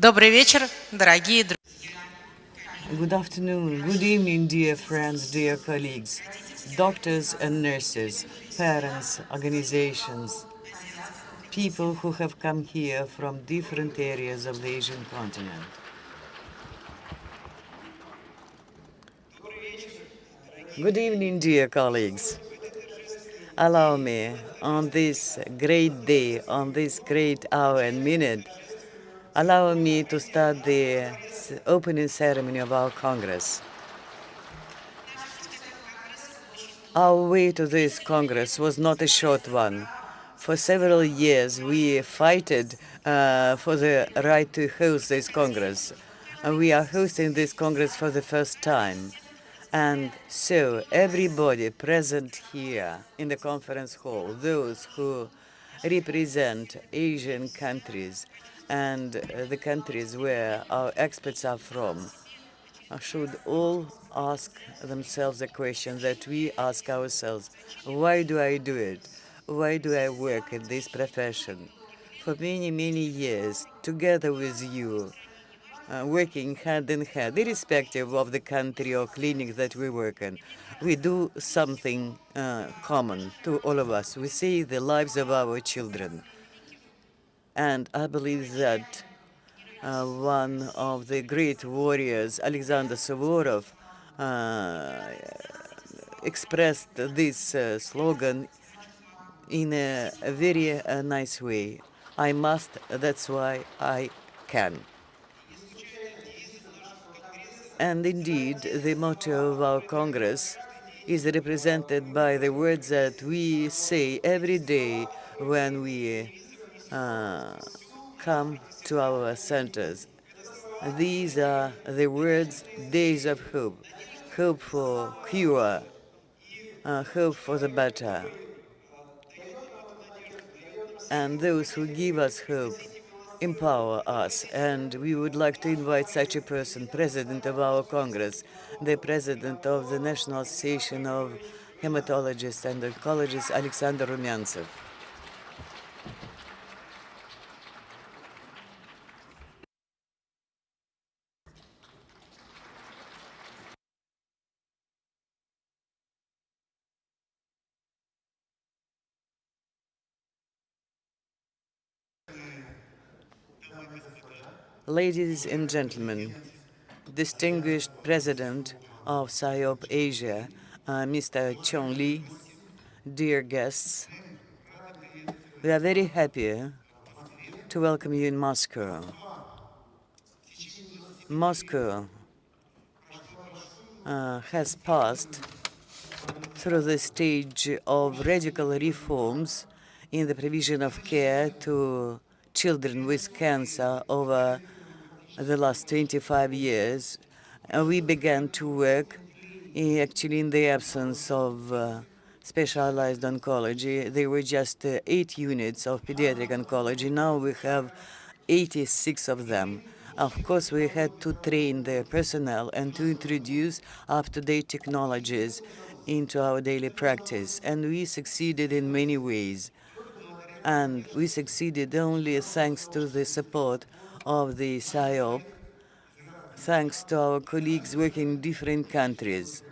Добрый вечер, дорогие друзья. Good afternoon, good evening, dear friends, dear colleagues, doctors and nurses, parents, organizations, people who have come here from different areas of the Asian continent. Good evening, dear colleagues. Allow me, on this great day, on this great hour and minute, allow me to start the opening ceremony of our Congress. Our way to this Congress was not a short one. For several years, we fought for the right to host this Congress. We are hosting this Congress for the first time. And so everybody present here in the conference hall, those who represent Asian countries and the countries where our experts are from, should all ask themselves a question that we ask ourselves. Why do I do it? Why do I work in this profession? For many, many years, together with you, working hand in hand, irrespective of the country or clinic that we work in, we do something common to all of us. We save the lives of our children. And I believe that one of the great warriors, Alexander Suvorov, expressed this slogan in a very nice way. I must, that's why I can. And indeed, the motto of our Congress is represented by the words that we say every day when we come to our centers. These are the words, days of hope. Hope for cure, hope for the better. And those who give us hope empower us. And we would like to invite such a person, President of our Congress, the President of the National Association of Hematologists and Oncologists, Alexander Rumyantsev. Ladies and gentlemen, distinguished President of SIOP Asia, Mr. Chong Li, dear guests, we are very happy to welcome you in Moscow. Moscow has passed through the stage of radical reforms in the provision of care to children with cancer over the last 25 years. We began to work actually in the absence of specialized oncology. There were just 8 units of pediatric oncology. Now we have 86 of them. Of course, we had to train the personnel and to introduce up-to-date technologies into our daily practice. And we succeeded in many ways. And we succeeded only thanks to the support of the SIOP, thanks to our colleagues working in different countries.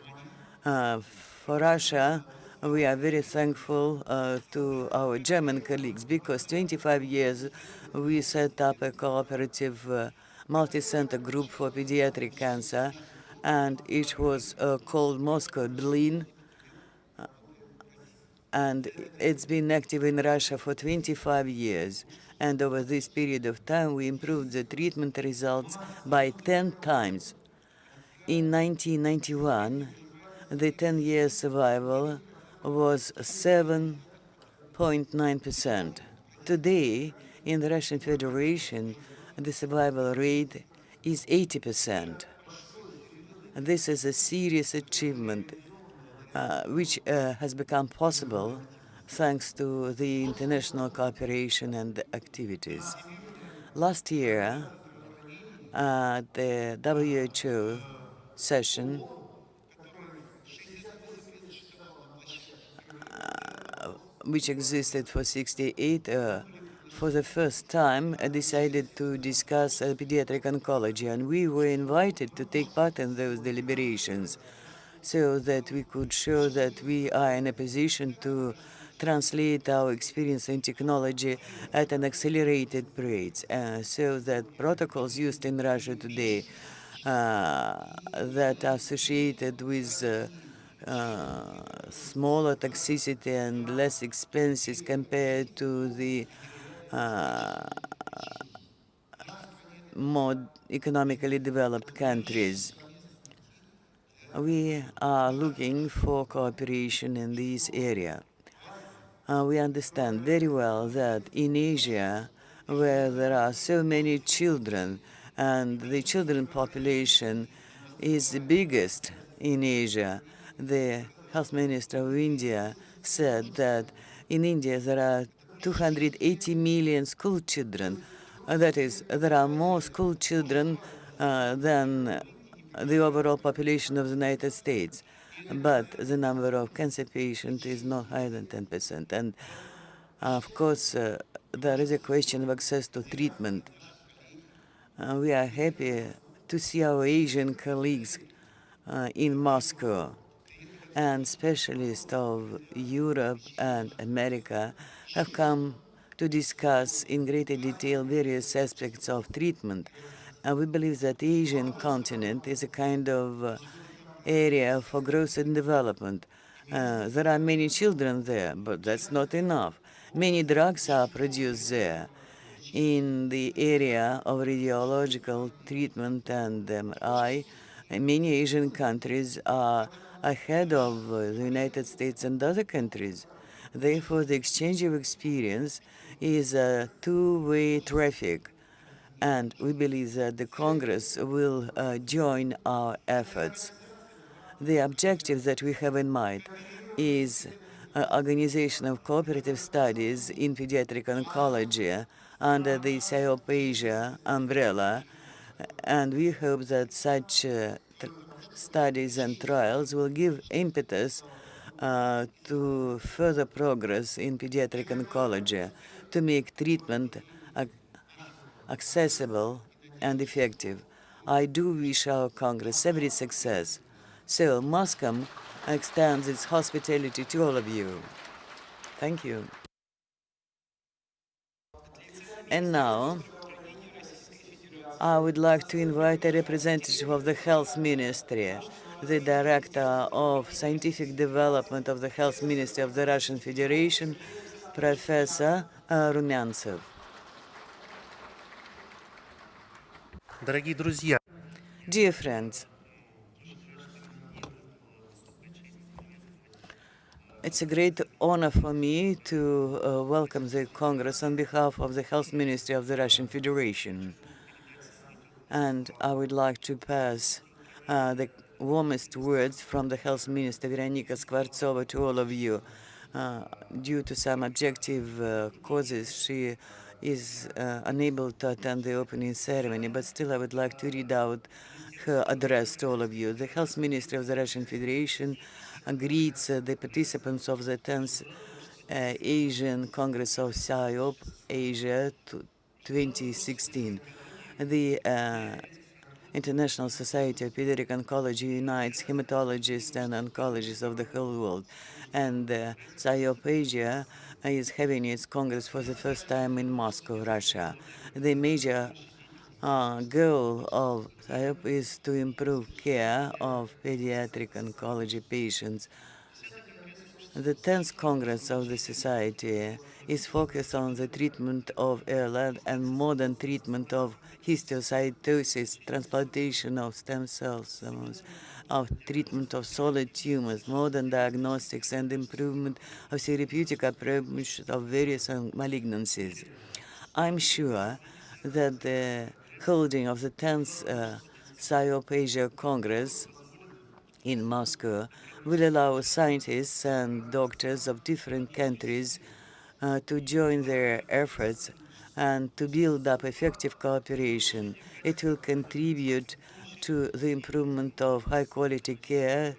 For Russia, we are very thankful to our German colleagues because 25 years we set up a cooperative multi-center group for pediatric cancer, and it was called Moscow Berlin, and it's been active in Russia for 25 years. And over this period of time, we improved the treatment results by 10 times. In 1991, the 10-year survival was 7.9%. Today, in the Russian Federation, the survival rate is 80%. This is a serious achievement which has become possible thanks to the international cooperation and activities. Last year, at the WHO session, which existed for 68 for the first time, decided to discuss pediatric oncology, and we were invited to take part in those deliberations so that we could show that we are in a position to translate our experience in technology at an accelerated rate, so that protocols used in Russia today that are associated with smaller toxicity and less expenses compared to the more economically developed countries. We are looking for cooperation in this area. We understand very well that in Asia, where there are so many children, and the children population is the biggest in Asia, the health minister of India said that in India there are 280 million school children. That is, there are more school children than the overall population of the United States. But the number of cancer patients is not higher than 10%. And of course, there is a question of access to treatment. We are happy to see our Asian colleagues in Moscow, and specialists of Europe and America have come to discuss in greater detail various aspects of treatment. And we believe that the Asian continent is a kind of area for growth and development. There are many children there, but that's not enough. Many drugs are produced there. In the area of radiological treatment and MRI, many Asian countries are ahead of the United States and other countries. Therefore, the exchange of experience is a two-way traffic, and we believe that the Congress will join our efforts. The objective that we have in mind is organization of cooperative studies in pediatric oncology under the SIOP Asia umbrella, and we hope that such studies and trials will give impetus to further progress in pediatric oncology to make treatment accessible and effective. I do wish our Congress every success. So Moscow extends its hospitality to all of you. Thank you. And now, I would like to invite a representative of the Health Ministry, the Director of Scientific Development of the Health Ministry of the Russian Federation, Professor Rumyantsev. Дорогие друзья, Dear friends, it's a great honor for me to welcome the Congress on behalf of the Health Ministry of the Russian Federation. And I would like to pass the warmest words from the Health Minister, Veronika Skvartsova, to all of you. Due to some objective causes, she is unable to attend the opening ceremony, but still I would like to read out her address to all of you. The Health Ministry of the Russian Federation greets the participants of the 10th Asian Congress of SIOP Asia 2016. The International Society of Pediatric Oncology unites hematologists and oncologists of the whole world. And SIOP Asia is having its Congress for the first time in Moscow, Russia. The major goal of SIOP is to improve care of pediatric oncology patients. The 10th Congress of the Society is focused on the treatment of ALL and modern treatment of histiocytosis, transplantation of stem cells, of treatment of solid tumors, modern diagnostics, and improvement of therapeutic approach of various malignancies. I'm sure that the holding of the 10th SIOP Asia Congress in Moscow will allow scientists and doctors of different countries to join their efforts and to build up effective cooperation. It will contribute to the improvement of high-quality care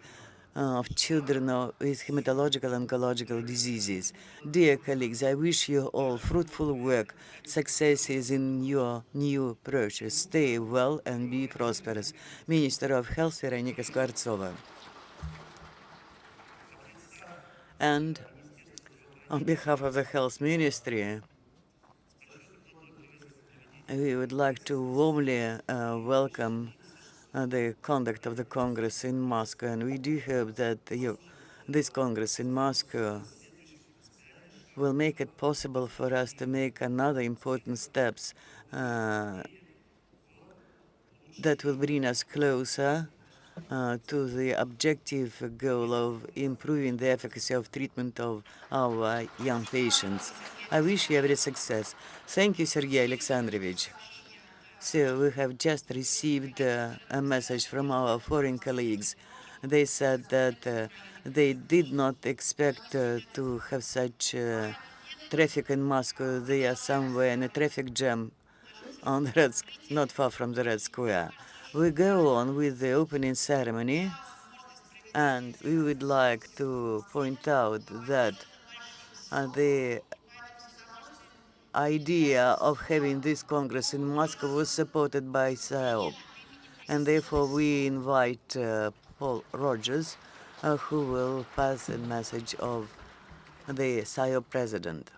of children with hematological and oncological diseases. Dear colleagues, I wish you all fruitful work, successes in your new approaches. Stay well and be prosperous. Minister of Health Veronika Skvartsova. And on behalf of the Health Ministry, we would like to warmly welcome the conduct of the Congress in Moscow, and we do hope that this Congress in Moscow will make it possible for us to make another important steps that will bring us closer to the objective goal of improving the efficacy of treatment of our young patients. I wish you every success. Thank you, Sergei Alexandrovich. So we have just received a message from our foreign colleagues. They said that they did not expect to have such traffic in Moscow. They are somewhere in a traffic jam on the not far from the Red Square. We go on with the opening ceremony, and we would like to point out that the idea of having this Congress in Moscow was supported by SIOP. And therefore, we invite Paul Rogers, who will pass a message of the SIOP president.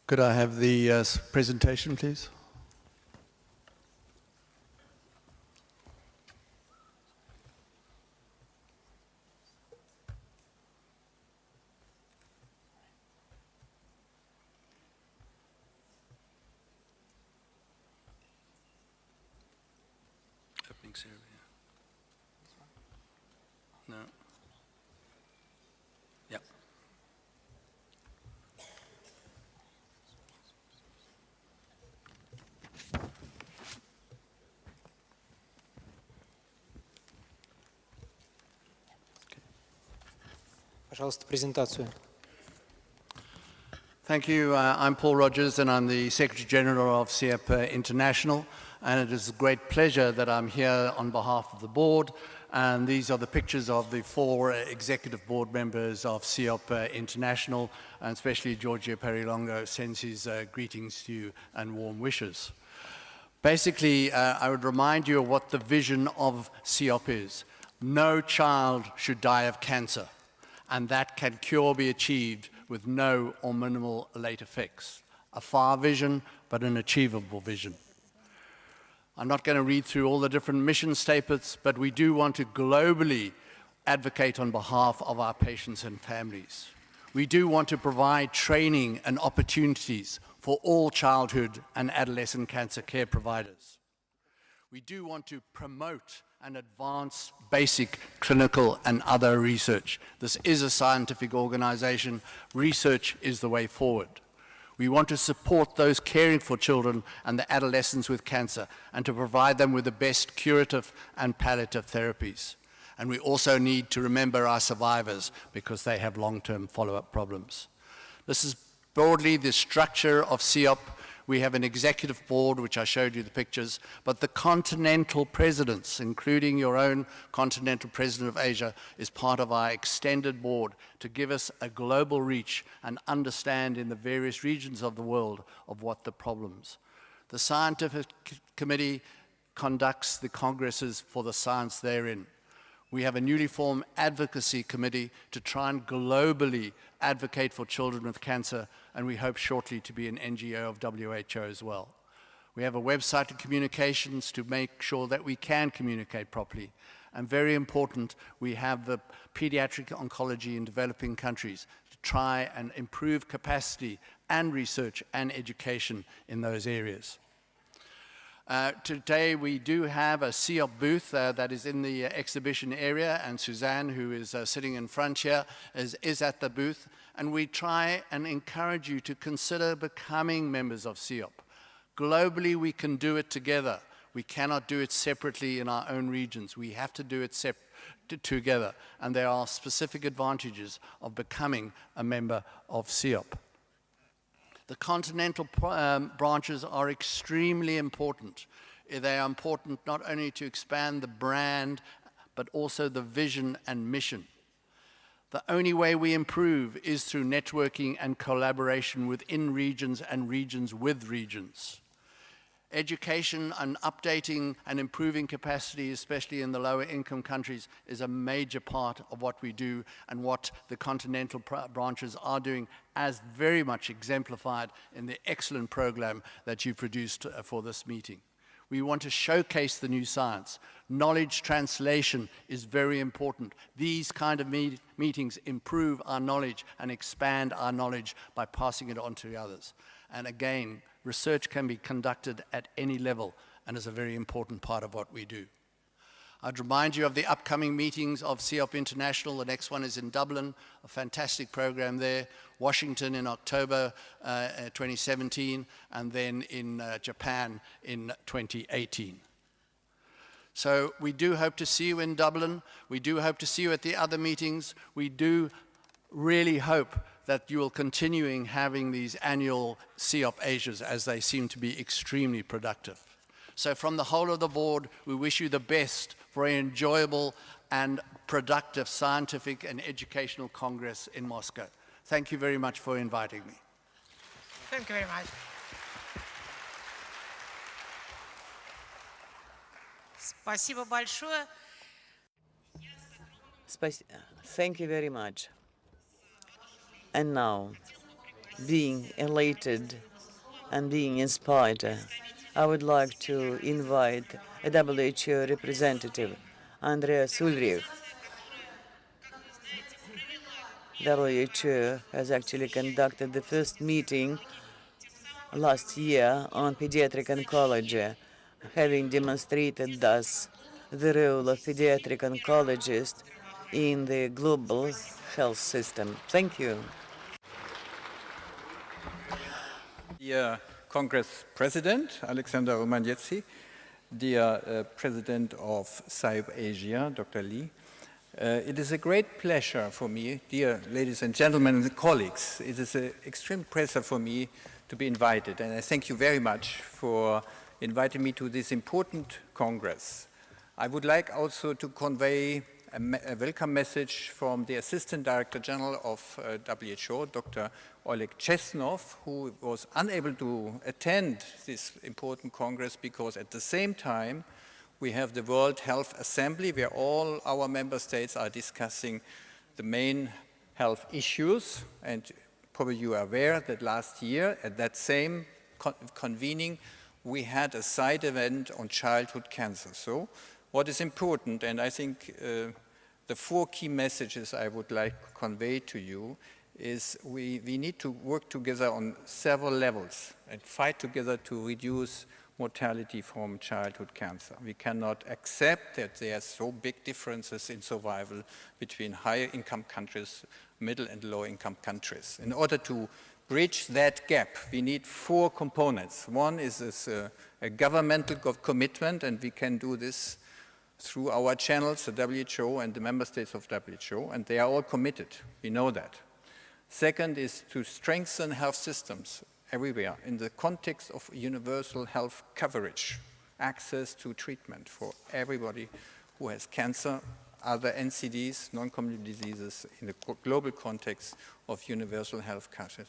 Could I have the presentation, please? Opening ceremony. No. Yep. Пожалуйста, презентацию. Thank you. I'm Paul Rogers, and I'm the Secretary General of SIOP International. And it is a great pleasure that I'm here on behalf of the board. And these are the pictures of the 4 executive board members of SIOP International, and especially Giorgio Perilongo sends his greetings to you and warm wishes. Basically, I would remind you of what the vision of SIOP is. No child should die of cancer, and that can cure be achieved with no or minimal late effects. A far vision, but an achievable vision. I'm not going to read through all the different mission statements, but we do want to globally advocate on behalf of our patients and families. We do want to provide training and opportunities for all childhood and adolescent cancer care providers. We do want to promote and advance basic clinical and other research. This is a scientific organization. Research is the way forward. We want to support those caring for children and the adolescents with cancer and to provide them with the best curative and palliative therapies. And we also need to remember our survivors because they have long-term follow-up problems. This is broadly the structure of SIOP. We have an executive board, which I showed you the pictures, but the continental presidents, including your own continental president of Asia, is part of our extended board to give us a global reach and understand in the various regions of the world of what the problems. The scientific committee conducts the congresses for the science therein. We have a newly formed advocacy committee to try and globally advocate for children with cancer, and we hope shortly to be an NGO of WHO as well. We have a website of communications to make sure that we can communicate properly. And very important, we have the pediatric oncology in developing countries to try and improve capacity and research and education in those areas. Today we do have a SIOP booth that is in the exhibition area, and Suzanne, who is sitting in front here, is at the booth. And we try and encourage you to consider becoming members of SIOP. Globally, we can do it together. We cannot do it separately in our own regions. We have to do it together. And there are specific advantages of becoming a member of SIOP. The continental branches are extremely important. They are important not only to expand the brand, but also the vision and mission. The only way we improve is through networking and collaboration within regions and regions with regions. Education and updating and improving capacity, especially in the lower income countries, is a major part of what we do and what the continental branches are doing, as very much exemplified in the excellent program that you produced for this meeting. We want to showcase the new science. Knowledge translation is very important. These kind of meetings improve our knowledge and expand our knowledge by passing it on to the others. And again, research can be conducted at any level and is a very important part of what we do. I'd remind you of the upcoming meetings of SIOP International. The next one is in Dublin, a fantastic program there. Washington in October 2017, and then in Japan in 2018. So we do hope to see you in Dublin. We do hope to see you at the other meetings. We do really hope that you will continue having these annual SIOP Asias, as they seem to be extremely productive. So from the whole of the board, we wish you the best for an enjoyable and productive scientific and educational congress in Moscow. Thank you very much for inviting me. Thank you very much. Спасибо большое. Thank you very much. And now, being elated and being inspired, I would like to invite a WHO representative, Andreas Ulrich. WHO has actually conducted the first meeting last year on pediatric oncology, having demonstrated thus the role of pediatric oncologists in the global health system. Thank you. Dear Congress President Alexander Romanetsi, dear President of SIOP Asia, Dr. Lee, it is a great pleasure for me, dear ladies and gentlemen and colleagues, it is an extreme pleasure for me to be invited, and I thank you very much for inviting me to this important Congress. I would like also to convey a welcome message from the Assistant Director General of WHO, Dr. Oleg Chesnov, who was unable to attend this important Congress because at the same time we have the World Health Assembly where all our member states are discussing the main health issues. And probably you are aware that last year at that same convening we had a side event on childhood cancer. So what is important, and I think the four key messages I would like to convey to you is we need to work together on several levels and fight together to reduce mortality from childhood cancer. We cannot accept that there are so big differences in survival between higher income countries, middle and low income countries. In order to bridge that gap, we need four components. One is a governmental commitment, and we can do this through our channels, the WHO and the member states of WHO, and they are all committed. We know that. Second is to strengthen health systems everywhere in the context of universal health coverage, access to treatment for everybody who has cancer, other NCDs, non-communicable diseases in the global context of universal health coverage.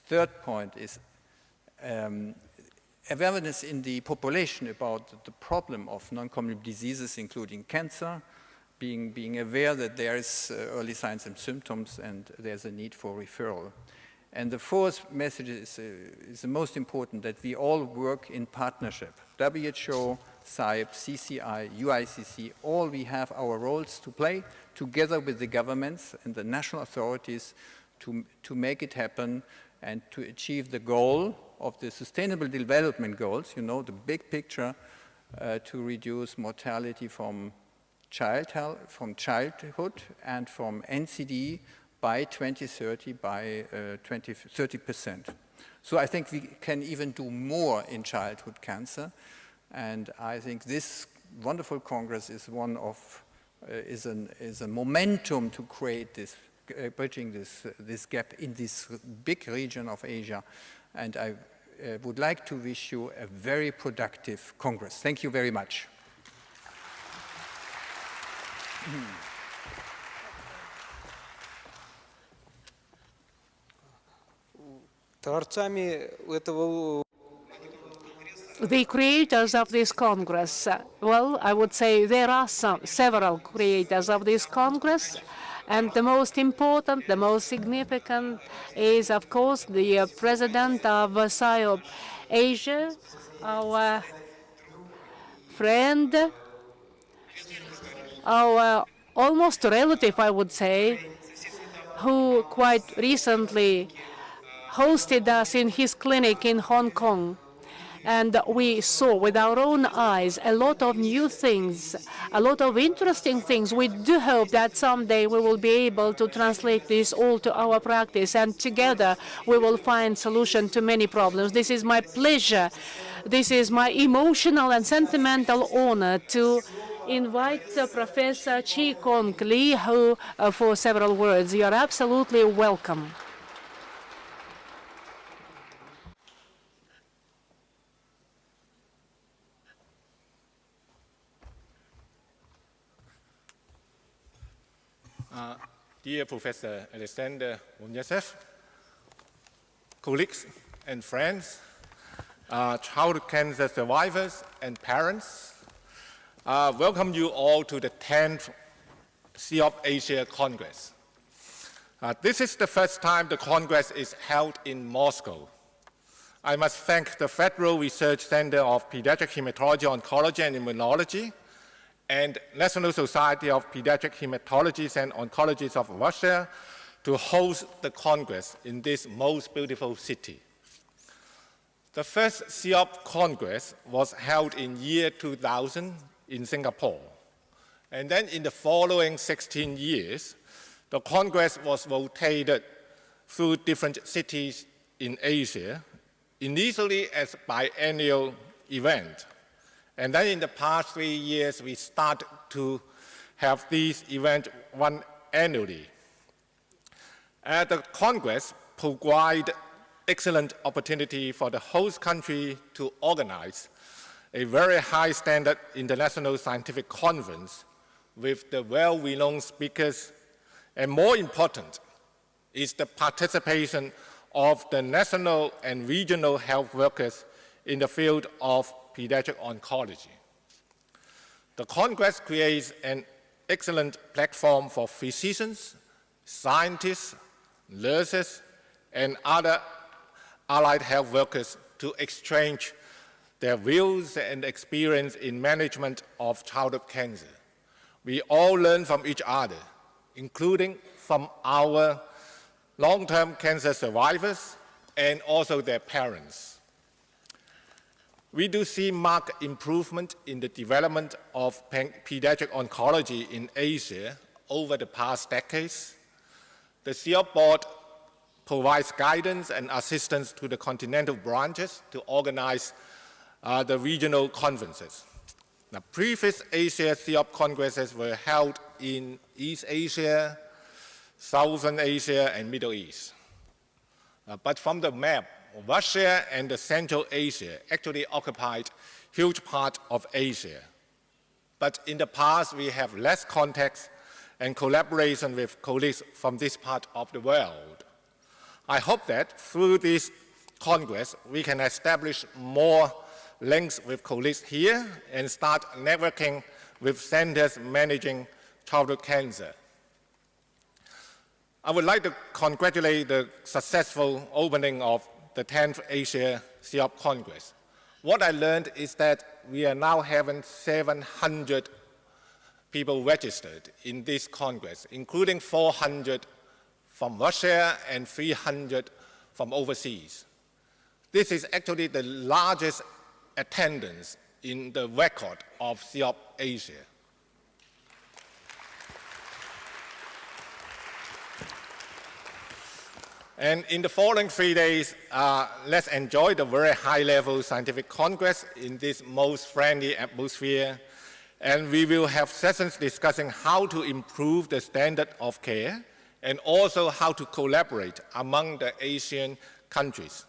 Third point is awareness in the population about the problem of non-communicable diseases, including cancer, being aware that there is early signs and symptoms and there's a need for referral. And the fourth message is the most important, that we all work in partnership. WHO, SIOP, CCI, UICC, all we have our roles to play together with the governments and the national authorities to make it happen and to achieve the goal of the Sustainable Development Goals, you know, the big picture, to reduce mortality from childhood and from NCD by 2030 by 30%. So I think we can even do more in childhood cancer, and I think this wonderful Congress is one of is a momentum to create this bridging this gap in this big region of Asia, and I would like to wish you a very productive Congress. Thank you very much. Творцами этого The creators of this Congress, well, I would say there are several creators of this Congress, and the most important, the most significant is, of course, the president of SIOP Asia, our friend, our almost relative, I would say, who quite recently hosted us in his clinic in Hong Kong. And we saw with our own eyes a lot of new things, a lot of interesting things. We do hope that someday we will be able to translate this all to our practice, and together we will find solution to many problems. This is my pleasure. This is my emotional and sentimental honor to invite Professor Chi Kong Lee, who, for several words. You are absolutely welcome. Dear Professor Alexander Umyantsev, colleagues and friends, childhood cancer survivors and parents, welcome you all to the 10th SIOP Asia Congress. This is the first time the Congress is held in Moscow. I must thank the Federal Research Center of Pediatric Hematology, Oncology and Immunology and National Society of Pediatric Hematologists and Oncologists of Russia to host the Congress in this most beautiful city. The first SIOP Congress was held in year 2000 in Singapore. And then in the following 16 years, the Congress was rotated through different cities in Asia, initially as a biennial event. And then in the past 3 years, we started to have these events run annually. The Congress provided excellent opportunity for the host country to organize a very high standard international scientific conference with the well-renowned speakers, and more important is the participation of the national and regional health workers in the field of pediatric oncology. The Congress creates an excellent platform for physicians, scientists, nurses, and other allied health workers to exchange their views and experience in management of childhood cancer. We all learn from each other, including from our long-term cancer survivors and also their parents. We do see marked improvement in the development of pediatric oncology in Asia over the past decades. The SIOP board provides guidance and assistance to the continental branches to organize the regional conferences. Now, previous Asia SIOP congresses were held in East Asia, Southern Asia, and Middle East. But from the map, Russia and the Central Asia actually occupied huge part of Asia. But in the past, we have less contacts and collaboration with colleagues from this part of the world. I hope that through this Congress, we can establish more links with colleagues here and start networking with centers managing childhood cancer. I would like to congratulate the successful opening of the 10th Asia SIOP Congress. What I learned is that we are now having 700 people registered in this Congress, including 400 from Russia and 300 from overseas. This is actually the largest attendance in the record of SIOP Asia. And in the following 3 days, let's enjoy the very high-level scientific congress in this most friendly atmosphere. And we will have sessions discussing how to improve the standard of care and also how to collaborate among the Asian countries.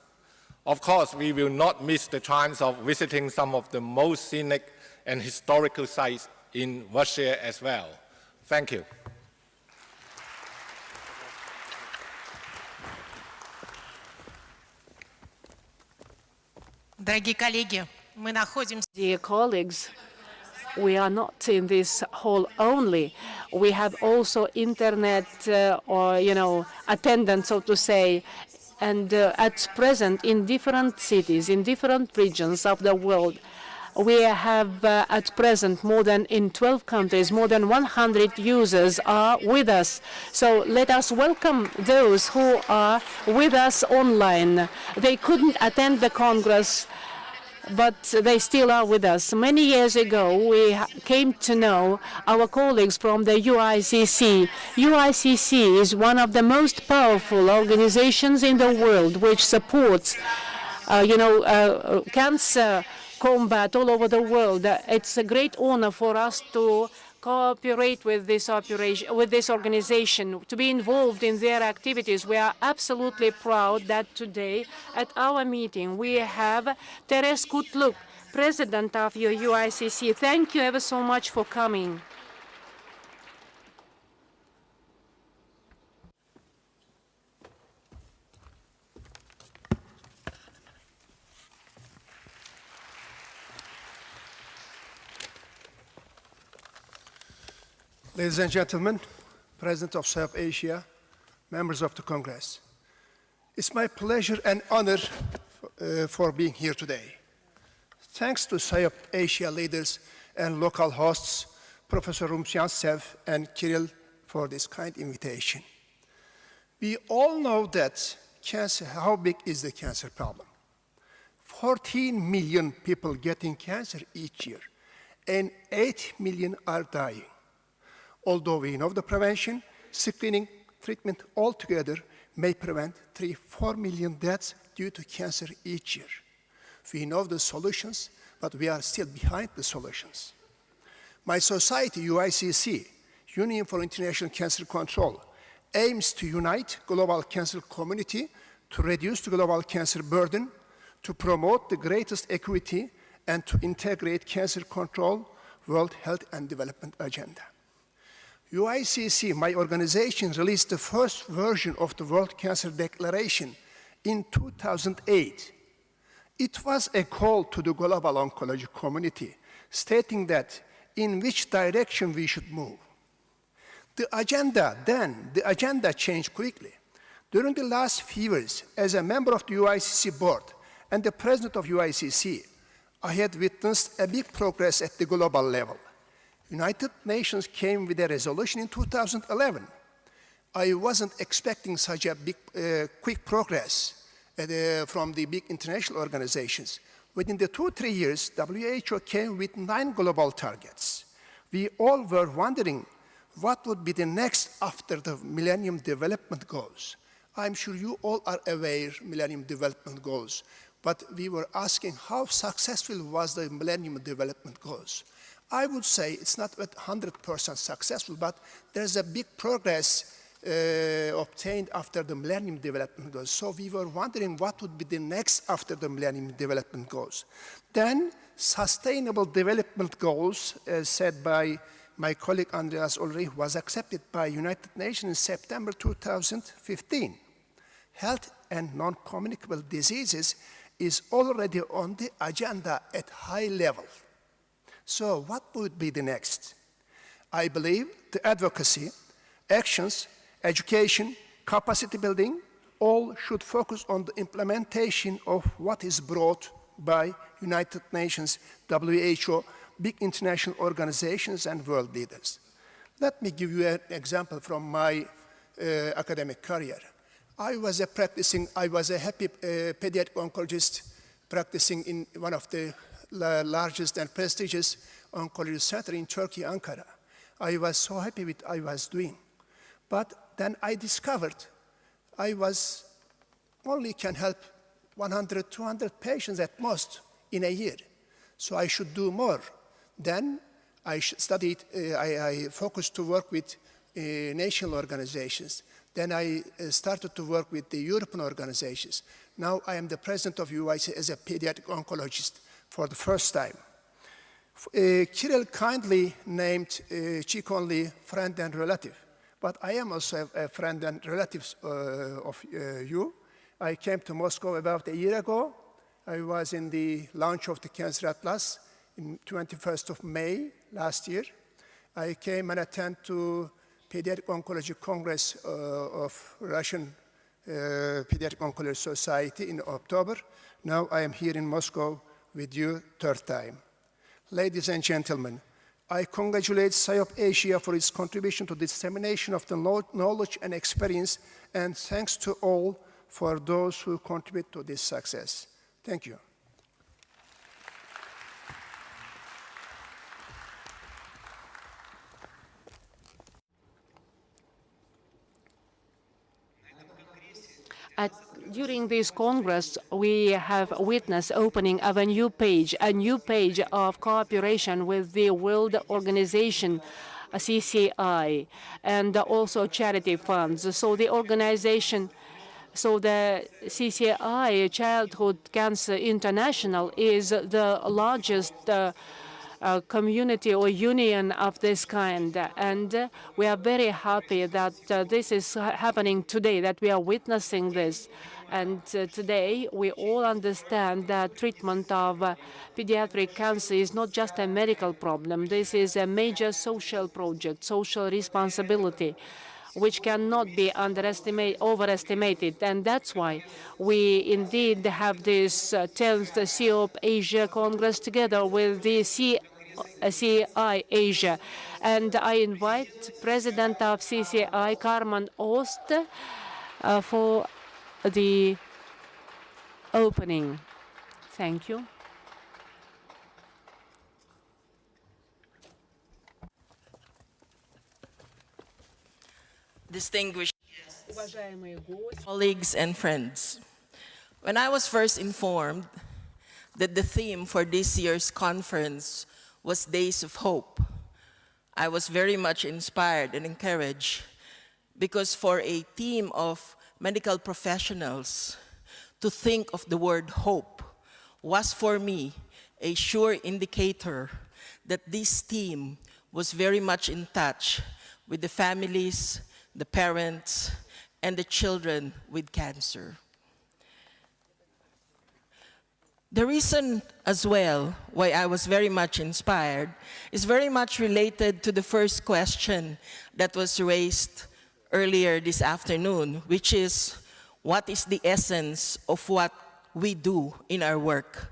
Of course, we will not miss the chance of visiting some of the most scenic and historical sites in Russia as well. Thank you. Дорогие коллеги, мы находимся... Dear colleagues, we are not in this hall only. We have also internet attendance, so to say, and at present in different cities, in different regions of the world. We have at present more than in 12 countries, more than 100 users are with us. So let us welcome those who are with us online. They couldn't attend the Congress, but they still are with us. Many years ago, we came to know our colleagues from the UICC. UICC is one of the most powerful organizations in the world which supports, cancer combat all over the world. It's a great honor for us to cooperate with this organization, to be involved in their activities. We are absolutely proud that today at our meeting we have Teres Kutluk, President of your UICC. Thank you ever so much for coming. Ladies and gentlemen, President of SIOP Asia, members of the Congress, it's my pleasure and honor for being here today. Thanks to SIOP Asia leaders and local hosts, Professor Rumsyantsev and Kirill, for this kind invitation. We all know that cancer, how big is the cancer problem? 14 million people getting cancer each year, and 8 million are dying. Although we know the prevention, screening, treatment altogether may prevent 3-4 million deaths due to cancer each year. We know the solutions, but we are still behind the solutions. My society, UICC, Union for International Cancer Control, aims to unite global cancer community to reduce the global cancer burden, to promote the greatest equity, and to integrate cancer control, World Health and Development Agenda. UICC, my organization, released the first version of the World Cancer Declaration in 2008. It was a call to the global oncology community, stating that in which direction we should move. The agenda changed quickly. During the last few years, as a member of the UICC board and the president of UICC, I had witnessed a big progress at the global level. United Nations came with a resolution in 2011. I wasn't expecting such a big, quick progress from the big international organizations. Within the 2-3 years, WHO came with 9 global targets. We all were wondering what would be the next after the Millennium Development Goals. I'm sure you all are aware Millennium Development Goals, but we were asking how successful was the Millennium Development Goals. I would say it's not 100% successful, but there's a big progress obtained after the Millennium Development Goals. So we were wondering what would be the next after the Millennium Development Goals. Then Sustainable Development Goals, as said by my colleague Andreas Ulrich, was accepted by United Nations in September 2015. Health and non-communicable diseases is already on the agenda at high level. So what would be the next? I believe the advocacy, actions, education, capacity building, all should focus on the implementation of what is brought by United Nations, WHO, big international organizations and world leaders. Let me give you an example from my academic career. I was a happy pediatric oncologist practicing in one of the largest and prestigious oncology center in Turkey, Ankara. I was so happy with what I was doing. But then I discovered I was only can help 100, 200 patients at most in a year. So I should do more. Then I studied, I focused to work with national organizations. Then I started to work with the European organizations. Now I am the president of UIC as a pediatric oncologist for the first time. Kirill kindly named Chick only friend and relative, but I am also a friend and relative of you. I came to Moscow about a year ago. I was in the launch of the Cancer Atlas in 21st of May last year. I came and attended to Pediatric Oncology Congress of Russian Pediatric Oncology Society in October. Now I am here in Moscow with you third time. Ladies and gentlemen, I congratulate SIOP Asia for its contribution to the dissemination of the knowledge and experience, and thanks to all for those who contribute to this success. Thank you. During this Congress, we have witnessed opening of a new page of cooperation with the World Organization, CCI, and also charity funds. So the organization, the CCI, Childhood Cancer International, is the largest community or union of this kind. And we are very happy that this is happening today, that we are witnessing this. And today, we all understand that treatment of pediatric cancer is not just a medical problem. This is a major social project, social responsibility, which cannot be overestimated. And that's why we indeed have this 10th SIOP Asia Congress together with the CCI Asia. And I invite President of CCI, Carmen Ost, for the opening. Thank you. Distinguished colleagues and friends, when I was first informed that the theme for this year's conference was Days of Hope, I was very much inspired and encouraged, because for a team of medical professionals to think of the word hope was for me a sure indicator that this team was very much in touch with the families, the parents, and the children with cancer. The reason as well why I was very much inspired is very much related to the first question that was raised earlier this afternoon, which is, what is the essence of what we do in our work?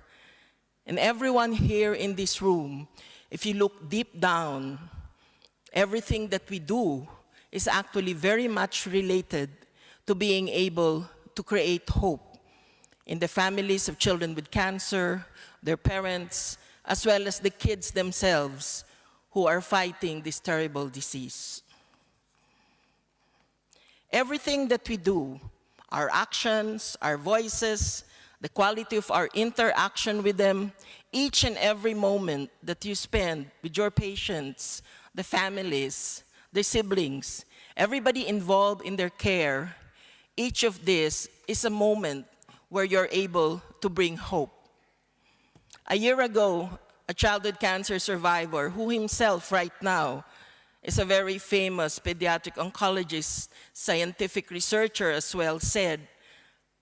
And everyone here in this room, if you look deep down, everything that we do is actually very much related to being able to create hope in the families of children with cancer, their parents, as well as the kids themselves who are fighting this terrible disease. Everything that we do, our actions, our voices, the quality of our interaction with them, each and every moment that you spend with your patients, the families, the siblings, everybody involved in their care, each of this is a moment where you're able to bring hope. A year ago, a childhood cancer survivor who himself right now is a very famous pediatric oncologist, scientific researcher as well, said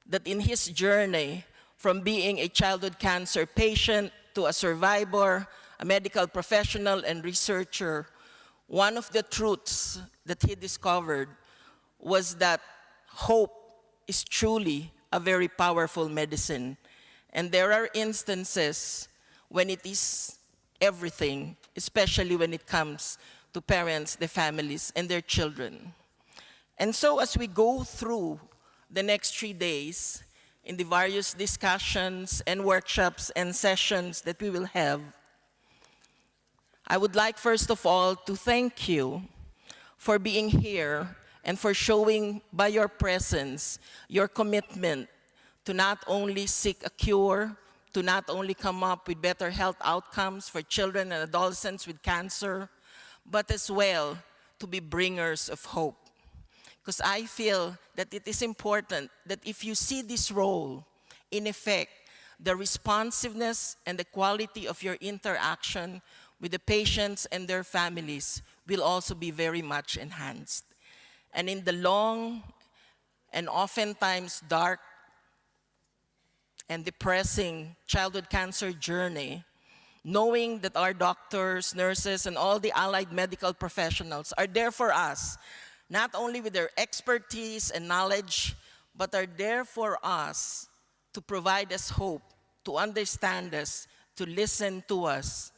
that in his journey from being a childhood cancer patient to a survivor, a medical professional and researcher, one of the truths that he discovered was that hope is truly a very powerful medicine. And there are instances when it is everything, especially when it comes to parents, the families, and their children. And so as we go through the next 3 days in the various discussions and workshops and sessions that we will have, I would like first of all to thank you for being here and for showing by your presence your commitment to not only seek a cure, to not only come up with better health outcomes for children and adolescents with cancer, but as well to be bringers of hope. Because I feel that it is important that if you see this role, in effect, the responsiveness and the quality of your interaction with the patients and their families will also be very much enhanced. And in the long and oftentimes dark and depressing childhood cancer journey, knowing that our doctors, nurses, and all the allied medical professionals are there for us, not only with their expertise and knowledge, but are there for us to provide us hope, to understand us, to listen to us,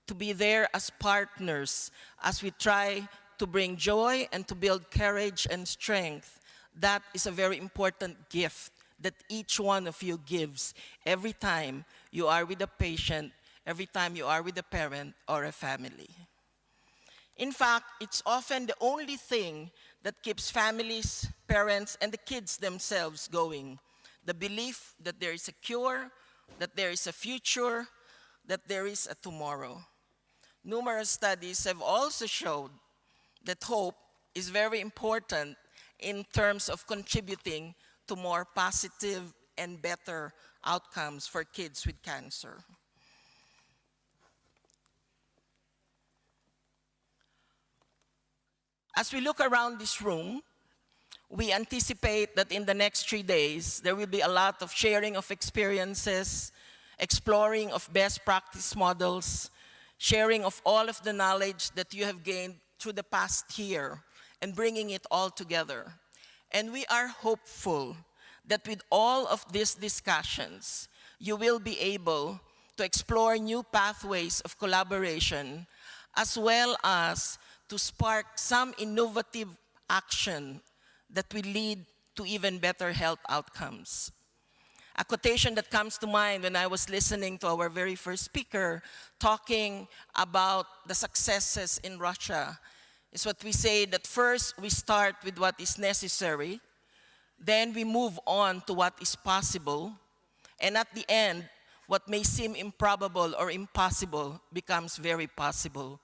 to be there as partners as we try to bring joy and to build courage and strength. That is a very important gift that each one of you gives every time you are with a patient, every time you are with a parent or a family. In fact, it's often the only thing that keeps families, parents, and the kids themselves going. The belief that there is a cure, that there is a future, that there is a tomorrow. Numerous studies have also showed that hope is very important in terms of contributing to more positive and better outcomes for kids with cancer. As we look around this room, we anticipate that in the next 3 days, there will be a lot of sharing of experiences, exploring of best practice models, sharing of all of the knowledge that you have gained through the past year, and bringing it all together. And we are hopeful that with all of these discussions, you will be able to explore new pathways of collaboration, as well as to spark some innovative action that will lead to even better health outcomes. A quotation that comes to mind when I was listening to our very first speaker talking about the successes in Russia is what we say, that first we start with what is necessary, then we move on to what is possible, and at the end, what may seem improbable or impossible becomes very possible.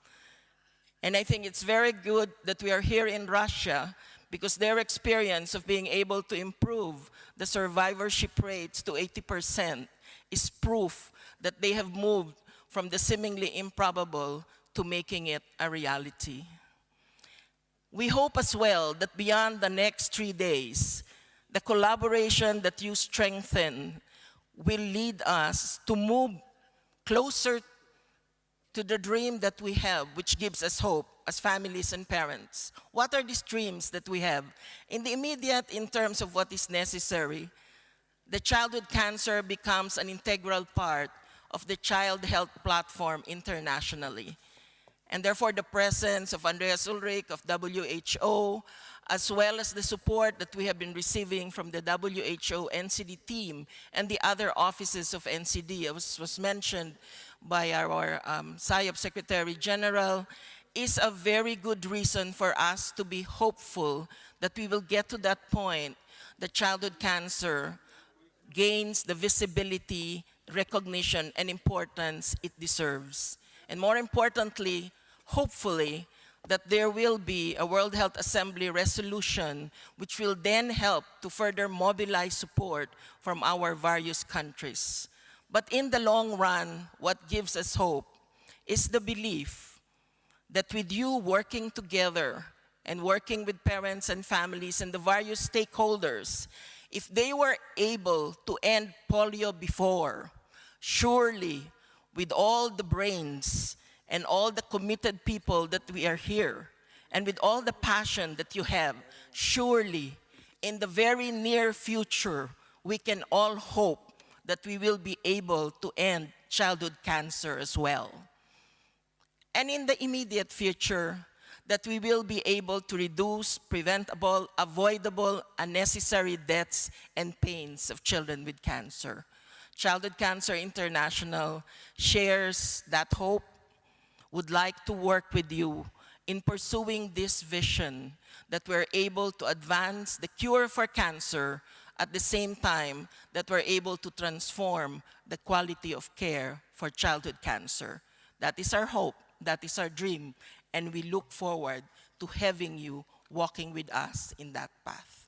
And I think it's very good that we are here in Russia, because their experience of being able to improve the survivorship rates to 80% is proof that they have moved from the seemingly improbable to making it a reality. We hope as well that beyond the next 3 days, the collaboration that you strengthen will lead us to move closer to the dream that we have, which gives us hope as families and parents. What are these dreams that we have? In the immediate, in terms of what is necessary, the childhood cancer becomes an integral part of the child health platform internationally. And therefore, the presence of Andreas Ulrich of WHO, as well as the support that we have been receiving from the WHO NCD team and the other offices of NCD, as was mentioned by our SIOP Secretary General, is a very good reason for us to be hopeful that we will get to that point that childhood cancer gains the visibility, recognition, and importance it deserves. And more importantly, hopefully, that there will be a World Health Assembly resolution which will then help to further mobilize support from our various countries. But in the long run, what gives us hope is the belief that with you working together and working with parents and families and the various stakeholders, if they were able to end polio before, surely with all the brains and all the committed people that we are here, and with all the passion that you have, surely in the very near future, we can all hope that we will be able to end childhood cancer as well. And in the immediate future, that we will be able to reduce preventable, avoidable, unnecessary deaths and pains of children with cancer. Childhood Cancer International shares that hope, would like to work with you in pursuing this vision that we're able to advance the cure for cancer at the same time that we're able to transform the quality of care for childhood cancer. That is our hope, that is our dream, and we look forward to having you walking with us in that path.